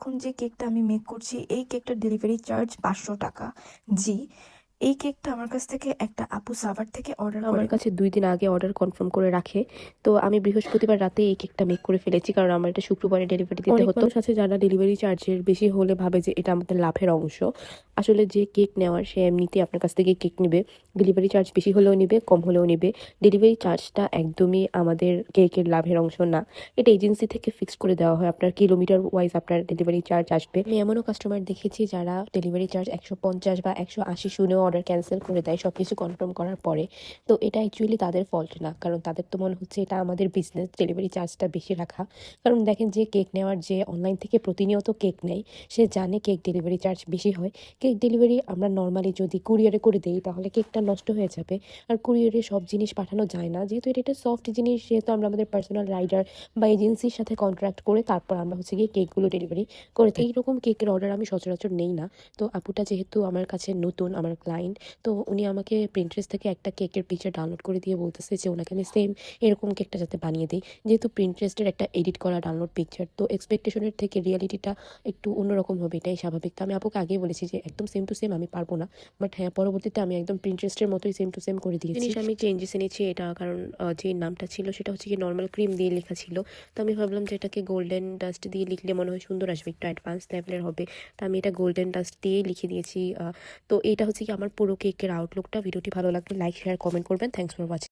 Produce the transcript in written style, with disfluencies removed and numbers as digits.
এখন যে কেকটা আমি মেক করছি এই কেকটার ডেলিভারি চার্জ 500 টাকা। জি, এই কেকটা আমার কাছ থেকে একটা আপু সাভার থেকে অর্ডার আমার করে। কাছে 2 দিন আগে অর্ডার কনফার্ম করে রাখে। তো আমি বৃহস্পতিবার রাতে এই কেকটা মেক করে ফেলেছি, কারণ আমার এটা শুক্রবারে ডেলিভারি দিতে অনেক হতো। মানুষ আছে যারা ডেলিভারি চার্জের বেশি হলে ভাবে যে এটা আমাদের লাভের অংশ। আসলে যে কেক নেওয়ার সে এমনিতেই আপনার কাছ থেকে কেক নেবে। ডেলিভারি চার্জ বেশি হলেও নিবে, কম হলেও নিবে। ডেলিভারি চার্জটা একদমই আমাদের কেকের লাভের অংশ না। এটা এজেন্সি থেকে ফিক্সড করে দেওয়া হয়। আপনার কিলোমিটার ওয়াইজ আপনার ডেলিভারি চার্জ আসবে। আমি এমনও কাস্টমার দেখেছি যারা ডেলিভারি চার্জ 150 বা 180 শুনেও অর্ডার ক্যান্সেল করে দেয় সবকিছু কনফার্ম করার পরে। তো এটা অ্যাকচুয়ালি তাদের ফল্ট না, কারণ তাদের তো মনে হচ্ছে এটা আমাদের বিজনেস, ডেলিভারি চার্জটা বেশি রাখা। কারণ দেখেন, যে কেক নেওয়ার, যে অনলাইন থেকে প্রতিনিয়ত কেক নেয়, সে জানে কেক ডেলিভারি চার্জ বেশি হয়। কেক ডেলিভারি আমরা নর্মালি যদি কুরিয়ারে করে দিই তাহলে কেকটা নষ্ট হয়ে যাবে। আর কুরিয়ারে সব জিনিস পাঠানো যায় না, যেহেতু এটা একটা সফট জিনিস, সেহেতু আমরা আমাদের পার্সোনাল রাইডার বা এজেন্সির সাথে কন্ট্রাক্ট করে তারপর আমরা হচ্ছে গিয়ে কেকগুলো ডেলিভারি করে থাকি। এইরকম কেকের অর্ডার আমি সচরাচর নেই না। তো আপুটা যেহেতু আমার কাছে নতুন, আমার ক্লায়েন্ট, তো উনি আমাকে প্রিন্টারেস্ট থেকে একটা কেকের পিকচার ডাউনলোড করে দিয়ে বলতেছে যে ওনাকে আমি সেম এরকম কেকটা যাতে বানিয়ে দিই। যেহেতু প্রিন্টারেস্টের একটা এডিট করা ডাউনলোড পিকচার, তো এক্সপেকটেশনের থেকে রিয়ালিটিটা একটু অন্যরকম হবে, এটাই স্বাভাবিক। তো আমি আপুকে আগেই বলেছি যে একদম সেম টু সেম আমি পারবো না, বাট হ্যাঁ, পরবর্তীতে আমি একদম প্রিন্টারেস্টের মতোই সেম টু সেম করে দিয়েছি। জিনিস আমি চেঞ্জেস এনেছি এটা, কারণ যে নামটা ছিল সেটা হচ্ছে কি নর্মাল ক্রিম দিয়ে লেখা ছিল। তো আমি ভাবলাম যে এটাকে গোল্ডেন ডাস্ট দিয়ে লিখলে মনে হয় সুন্দর আসবে, একটু অ্যাডভান্স লেভেলের হবে। তো আমি এটা গোল্ডেন ডাস্ট দিয়েই লিখে দিয়েছি। তো এটা হচ্ছে কি আমার পুরো কেকের আউটলুকটা। ভিডিওটি ভালো লাগলে লাইক, শেয়ার, কমেন্ট করবেন। Thanks for watching.